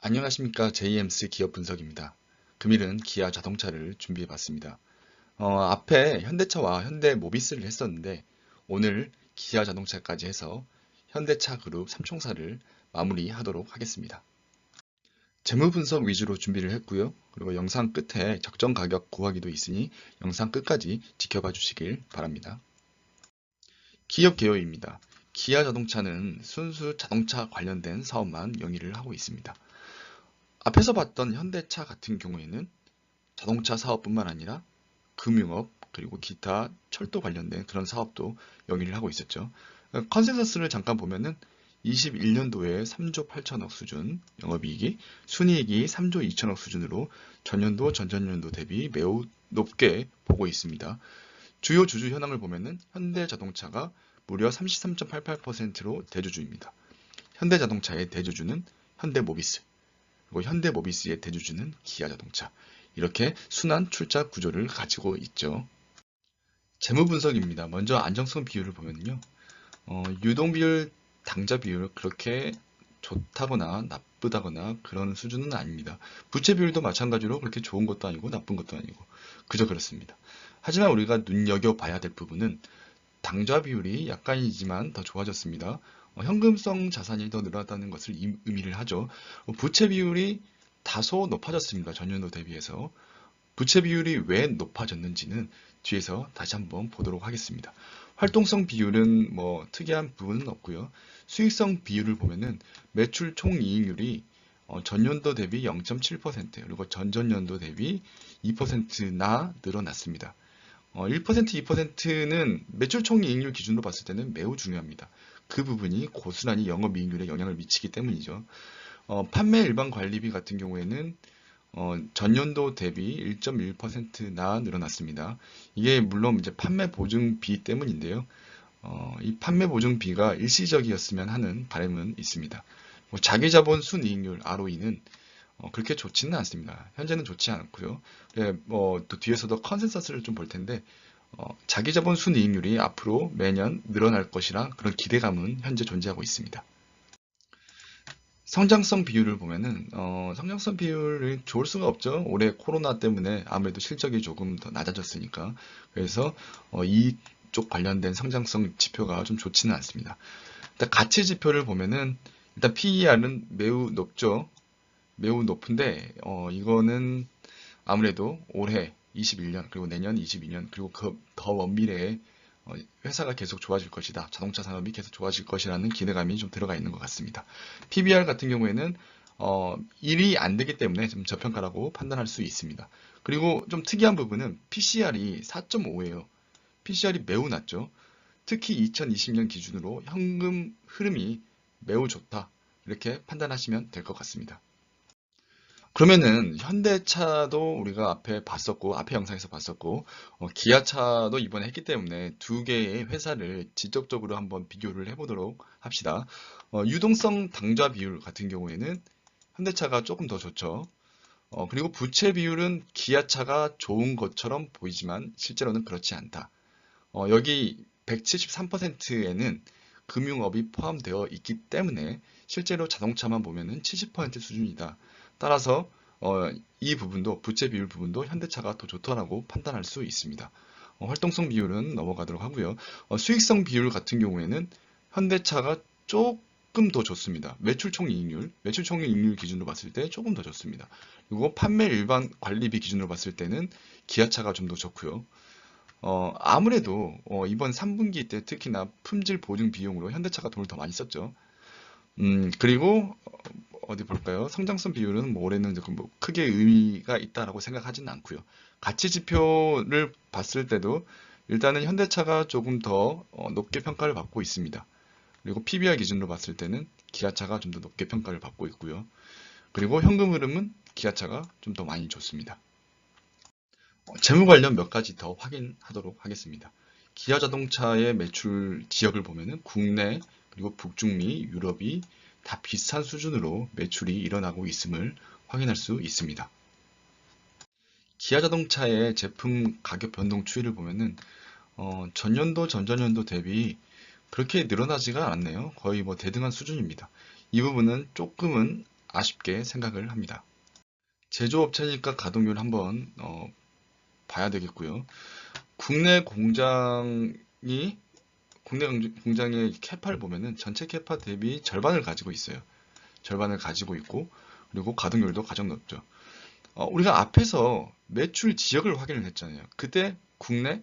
안녕하십니까. JMC 기업 분석입니다. 금일은 기아 자동차를 준비해 봤습니다. 앞에 현대차와 현대모비스를 했었는데 오늘 기아 자동차까지 해서 현대차 그룹 3총사를 마무리하도록 하겠습니다. 재무 분석 위주로 준비를 했고요. 그리고 영상 끝에 적정 가격 구하기도 있으니 영상 끝까지 지켜봐 주시길 바랍니다. 기업 개요입니다. 기아 자동차는 순수 자동차 관련된 사업만 영위를 하고 있습니다. 앞에서 봤던 현대차 같은 경우에는 자동차 사업뿐만 아니라 금융업 그리고 기타 철도 관련된 그런 사업도 영위를 하고 있었죠. 컨센서스를 잠깐 보면은 21년도에 3조 8천억 수준 영업이익이 순이익이 3조 2천억 수준으로 전년도 전전년도 대비 매우 높게 보고 있습니다. 주요 주주 현황을 보면은 현대자동차가 무려 33.88%로 대주주입니다. 현대자동차의 대주주는 현대모비스, 그리고 현대모비스의 대주주는 기아자동차. 이렇게 순환 출자 구조를 가지고 있죠. 재무 분석입니다. 먼저 안정성 비율을 보면요. 유동 비율, 당좌 비율 그렇게 좋다거나 나쁘다거나 그런 수준은 아닙니다. 부채 비율도 마찬가지로 그렇게 좋은 것도 아니고 나쁜 것도 아니고 그저 그렇습니다. 하지만 우리가 눈여겨봐야 될 부분은 당좌 비율이 약간이지만 더 좋아졌습니다. 현금성 자산이 더 늘어났다는 것을 의미를 하죠. 부채 비율이 다소 높아졌습니다. 전년도 대비해서. 부채 비율이 왜 높아졌는지는 뒤에서 다시 한번 보도록 하겠습니다. 활동성 비율은 뭐 특이한 부분은 없고요. 수익성 비율을 보면은 매출 총이익률이 전년도 대비 0.7% 그리고 전전년도 대비 2%나 늘어났습니다. 1%, 2%는 매출 총이익률 기준으로 봤을 때는 매우 중요합니다. 그 부분이 고스란히 영업이익률에 영향을 미치기 때문이죠. 판매 일반 관리비 같은 경우에는 전년도 대비 1.1%나 늘어났습니다. 이게 물론 이제 판매 보증비 때문인데요. 이 판매 보증비가 일시적이었으면 하는 바람은 있습니다. 자기자본 순이익률 ROE는 그렇게 좋지는 않습니다. 현재는 좋지 않고요. 네, 또 뒤에서도 컨센서스를 좀 볼 텐데 자기자본 순이익률이 앞으로 매년 늘어날 것이라 그런 기대감은 현재 존재하고 있습니다. 성장성 비율을 보면은 성장성 비율이 좋을 수가 없죠. 올해 코로나 때문에 아무래도 실적이 조금 더 낮아졌으니까. 그래서 이쪽 관련된 성장성 지표가 좀 좋지는 않습니다. 일단 가치 지표를 보면은 일단 PER은 매우 높죠. 매우 높은데 이거는 아무래도 올해 21년 그리고 내년 22년 그리고 그 더 먼 미래에 회사가 계속 좋아질 것이다. 자동차 산업이 계속 좋아질 것이라는 기대감이 좀 들어가 있는 것 같습니다. PBR 같은 경우에는 일이 안 되기 때문에 좀 저평가라고 판단할 수 있습니다. 그리고 좀 특이한 부분은 PCR이 4.5예요. PCR이 매우 낮죠. 특히 2020년 기준으로 현금 흐름이 매우 좋다. 이렇게 판단하시면 될 것 같습니다. 그러면은 현대차도 우리가 앞에 봤었고, 앞에 영상에서 봤었고, 기아차도 이번에 했기 때문에 두 개의 회사를 직접적으로 한번 비교를 해보도록 합시다. 유동성 당좌 비율 같은 경우에는 현대차가 조금 더 좋죠. 그리고 부채 비율은 기아차가 좋은 것처럼 보이지만 실제로는 그렇지 않다. 여기 173%에는 금융업이 포함되어 있기 때문에 실제로 자동차만 보면은 70% 수준이다. 따라서 이 부분도 부채 비율 부분도 현대차가 더 좋다라고 판단할 수 있습니다. 활동성 비율은 넘어가도록 하고요. 수익성 비율 같은 경우에는 현대차가 조금 더 좋습니다. 매출 총이익률 기준으로 봤을 때 조금 더 좋습니다. 그리고 판매 일반 관리비 기준으로 봤을 때는 기아차가 좀 더 좋고요. 아무래도 이번 3분기 때 특히나 품질 보증 비용으로 현대차가 돈을 더 많이 썼죠. 그리고 어디 볼까요? 성장성 비율은 뭐 올해는 조금 뭐 크게 의미가 있다라고 생각하지는 않고요. 가치 지표를 봤을 때도 일단은 현대차가 조금 더 높게 평가를 받고 있습니다. 그리고 PBR 기준으로 봤을 때는 기아차가 좀 더 높게 평가를 받고 있고요. 그리고 현금 흐름은 기아차가 좀 더 많이 좋습니다. 재무 관련 몇 가지 더 확인하도록 하겠습니다. 기아 자동차의 매출 지역을 보면은 국내 그리고 북중미, 유럽이 다 비슷한 수준으로 매출이 일어나고 있음을 확인할 수 있습니다. 기아 자동차의 제품 가격 변동 추이를 보면은 전년도, 전전년도 대비 그렇게 늘어나지가 않네요. 거의 뭐 대등한 수준입니다. 이 부분은 조금은 아쉽게 생각을 합니다. 제조업체니까 가동률 한번 봐야 되겠고요. 국내 공장이 국내 공장의 캐파를 보면은 전체 캐파 대비 절반을 가지고 있어요. 절반을 가지고 있고, 그리고 가동률도 가장 높죠. 우리가 앞에서 매출 지역을 확인을 했잖아요. 그때 국내,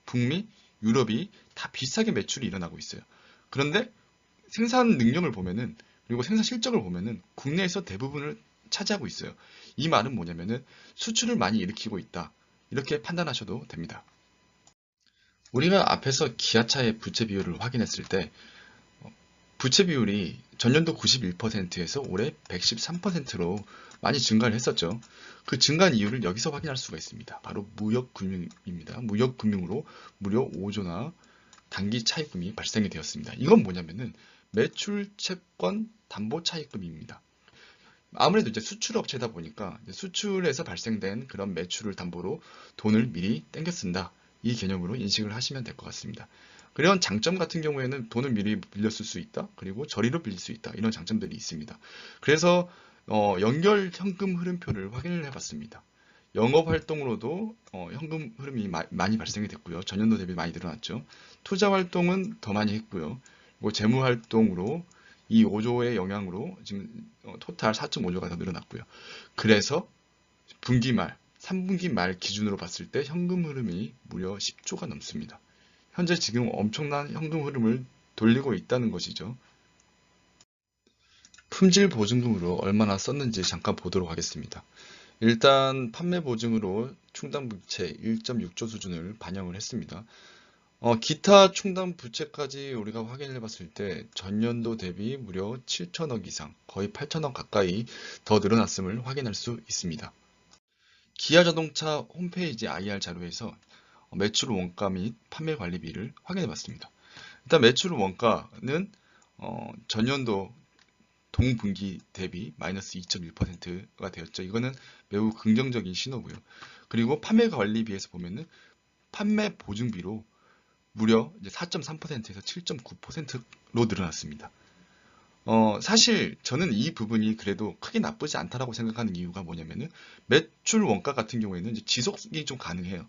북미, 유럽이 다 비슷하게 매출이 일어나고 있어요. 그런데 생산 능력을 보면은, 그리고 생산 실적을 보면은 국내에서 대부분을 차지하고 있어요. 이 말은 뭐냐면은 수출을 많이 일으키고 있다. 이렇게 판단하셔도 됩니다. 우리가 앞에서 기아차의 부채 비율을 확인했을 때 부채 비율이 전년도 91%에서 올해 113%로 많이 증가를 했었죠. 그 증가한 이유를 여기서 확인할 수가 있습니다. 바로 무역금융입니다. 무역금융으로 무려 5조나 단기 차입금이 발생이 되었습니다. 이건 뭐냐면은 매출 채권 담보 차입금입니다. 아무래도 이제 수출업체다 보니까 수출에서 발생된 그런 매출을 담보로 돈을 미리 땡겨 쓴다. 이 개념으로 인식을 하시면 될 것 같습니다. 그런 장점 같은 경우에는 돈을 미리 빌렸을 수 있다. 그리고 저리로 빌릴 수 있다. 이런 장점들이 있습니다. 그래서 연결 현금 흐름표를 확인을 해봤습니다. 영업 활동으로도 현금 흐름이 많이 발생이 됐고요. 전년도 대비 많이 늘어났죠. 투자 활동은 더 많이 했고요. 그리고 재무 활동으로 이 5조의 영향으로 지금 토탈 4.5조가 더 늘어났고요. 그래서 분기 말, 3분기 말 기준으로 봤을 때 현금 흐름이 무려 10조가 넘습니다. 현재 지금 엄청난 현금 흐름을 돌리고 있다는 것이죠. 품질 보증금으로 얼마나 썼는지 잠깐 보도록 하겠습니다. 일단 판매 보증으로 충당 부채 1.6조 수준을 반영을 했습니다. 기타 충당 부채까지 우리가 확인해 봤을 때 전년도 대비 무려 7천억 이상, 거의 8천억 가까이 더 늘어났음을 확인할 수 있습니다. 기아자동차 홈페이지 IR 자료에서 매출 원가 및 판매 관리비를 확인해 봤습니다. 일단 매출 원가는 전년도 동분기 대비 마이너스 2.1%가 되었죠. 이거는 매우 긍정적인 신호고요. 그리고 판매 관리비에서 보면은 판매 보증비로 무려 4.3%에서 7.9%로 늘어났습니다. 사실 저는 이 부분이 그래도 크게 나쁘지 않다라고 생각하는 이유가 뭐냐면은 매출 원가 같은 경우에는 이제 지속이 좀 가능해요.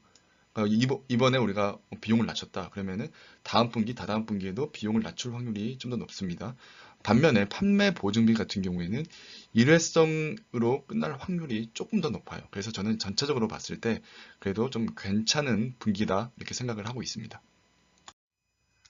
이번에 우리가 비용을 낮췄다 그러면은 다음 분기, 다다음 분기에도 비용을 낮출 확률이 좀 더 높습니다. 반면에 판매 보증비 같은 경우에는 일회성으로 끝날 확률이 조금 더 높아요. 그래서 저는 전체적으로 봤을 때 그래도 좀 괜찮은 분기다 이렇게 생각을 하고 있습니다.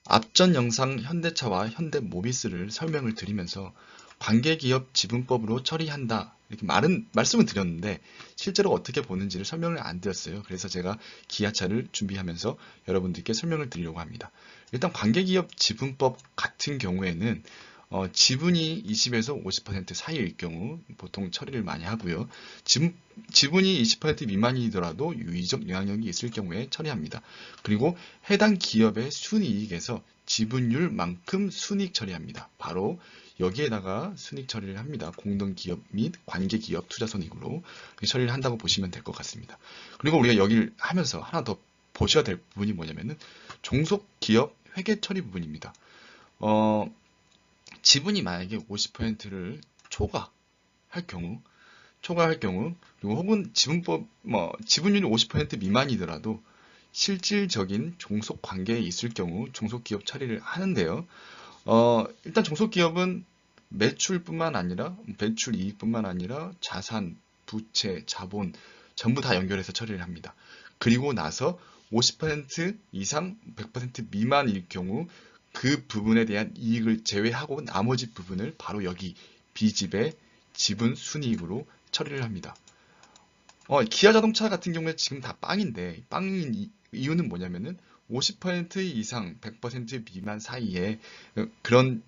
앞전 영상 현대차와 현대모비스를 설명을 드리면서 관계기업 지분법으로 처리한다 이렇게 말씀을 드렸는데 실제로 어떻게 보는지를 설명을 안 드렸어요. 그래서 제가 기아차를 준비하면서 여러분들께 설명을 드리려고 합니다. 일단 관계기업 지분법 같은 경우에는 지분이 20에서 50% 사이일 경우 보통 처리를 많이 하고요. 지분이 20% 미만이더라도 유의적 영향력이 있을 경우에 처리합니다. 그리고 해당 기업의 순이익에서 지분율만큼 순이익 처리합니다. 바로 여기에다가 순이익 처리를 합니다. 공동기업 및 관계기업 투자손익으로 처리를 한다고 보시면 될 것 같습니다. 그리고 우리가 여기를 하면서 하나 더 보셔야 될 부분이 뭐냐면은 종속기업 회계 처리 부분입니다. 지분이 만약에 50%를 초과할 경우, 그리고 혹은 지분율이 50% 미만이더라도 실질적인 종속 관계에 있을 경우 종속기업 처리를 하는데요. 일단 종속기업은 매출뿐만 아니라 매출 이익뿐만 아니라 자산, 부채, 자본 전부 다 연결해서 처리를 합니다. 그리고 나서 50% 이상 100% 미만일 경우 그 부분에 대한 이익을 제외하고 나머지 부분을 바로 여기 B집의 지분 순이익으로 처리를 합니다. 기아 자동차 같은 경우에 지금 다 빵인데 빵인 이유는 뭐냐면은 50% 이상 100% 미만 사이에 그런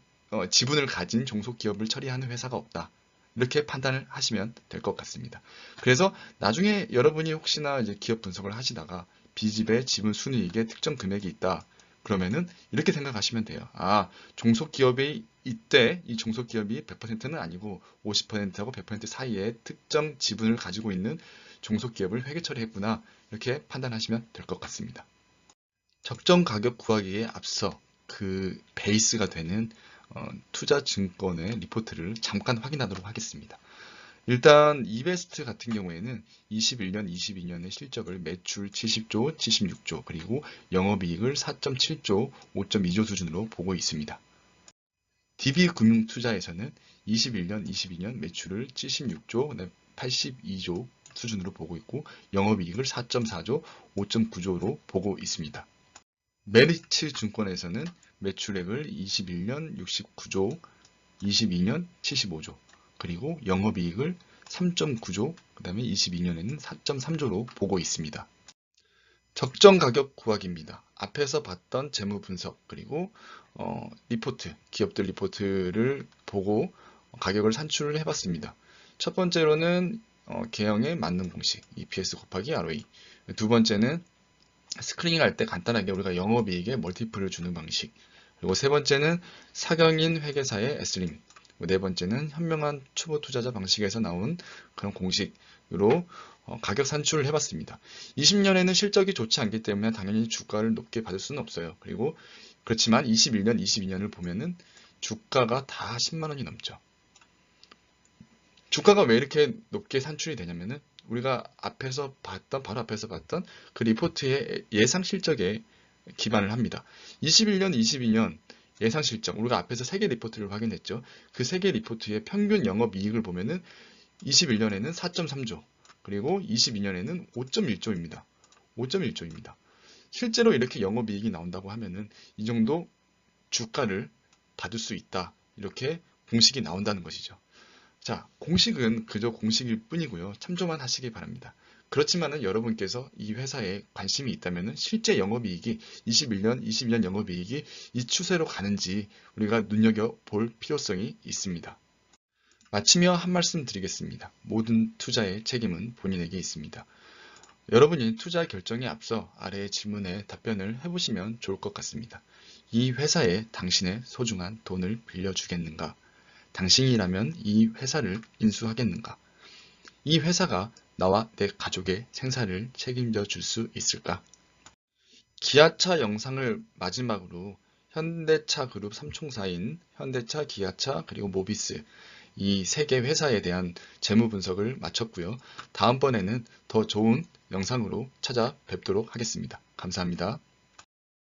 지분을 가진 종속기업을 처리하는 회사가 없다. 이렇게 판단을 하시면 될 것 같습니다. 그래서 나중에 여러분이 혹시나 이제 기업 분석을 하시다가 B집의 지분 순이익에 특정 금액이 있다. 그러면은 이렇게 생각하시면 돼요. 종속기업이 이때 이 종속기업이 100%는 아니고 50%하고 100% 사이에 특정 지분을 가지고 있는 종속기업을 회계 처리했구나. 이렇게 판단하시면 될 것 같습니다. 적정 가격 구하기에 앞서 그 베이스가 되는 투자증권의 리포트를 잠깐 확인하도록 하겠습니다. 일단 이베스트 같은 경우에는 21년, 22년의 실적을 매출 70조, 76조, 그리고 영업이익을 4.7조, 5.2조 수준으로 보고 있습니다. DB금융투자에서는 21년, 22년 매출을 76조, 82조 수준으로 보고 있고 영업이익을 4.4조, 5.9조로 보고 있습니다. 메리츠증권에서는 매출액을 21년 69조, 22년 75조, 그리고 영업이익을 3.9조, 그 다음에 22년에는 4.3조로 보고 있습니다. 적정 가격 구하기입니다. 앞에서 봤던 재무 분석, 그리고 리포트, 기업들 리포트를 보고 가격을 산출을 해봤습니다. 첫 번째로는 계형에 맞는 공식, EPS 곱하기 ROE. 두 번째는 스크리닝 할 때 간단하게 우리가 영업이익에 멀티플을 주는 방식. 그리고 세 번째는 사경인 회계사의 S림. 네 번째는 현명한 초보 투자자 방식에서 나온 그런 공식으로 가격 산출을 해봤습니다. 20년에는 실적이 좋지 않기 때문에 당연히 주가를 높게 받을 수는 없어요. 그리고 그렇지만 21년, 22년을 보면은 주가가 다 10만 원이 넘죠. 주가가 왜 이렇게 높게 산출이 되냐면은 우리가 바로 앞에서 봤던 그 리포트의 예상 실적에 기반을 합니다. 21년, 22년 예상 실적, 우리가 앞에서 3개 리포트를 확인했죠. 그 3개 리포트의 평균 영업이익을 보면은 21년에는 4.3조, 그리고 22년에는 5.1조입니다. 5.1조입니다. 실제로 이렇게 영업이익이 나온다고 하면은 이 정도 주가를 받을 수 있다. 이렇게 공식이 나온다는 것이죠. 자, 공식은 그저 공식일 뿐이고요. 참조만 하시기 바랍니다. 그렇지만은 여러분께서 이 회사에 관심이 있다면 실제 영업이익이 21년, 22년 영업이익이 이 추세로 가는지 우리가 눈여겨볼 필요성이 있습니다. 마치며 한 말씀 드리겠습니다. 모든 투자의 책임은 본인에게 있습니다. 여러분이 투자 결정에 앞서 아래의 질문에 답변을 해보시면 좋을 것 같습니다. 이 회사에 당신의 소중한 돈을 빌려주겠는가? 당신이라면 이 회사를 인수하겠는가? 이 회사가 나와 내 가족의 생사를 책임져 줄 수 있을까? 기아차 영상을 마지막으로 현대차 그룹 3총사인 현대차, 기아차, 그리고 모비스 이 세 개 회사에 대한 재무 분석을 마쳤고요. 다음번에는 더 좋은 영상으로 찾아뵙도록 하겠습니다. 감사합니다.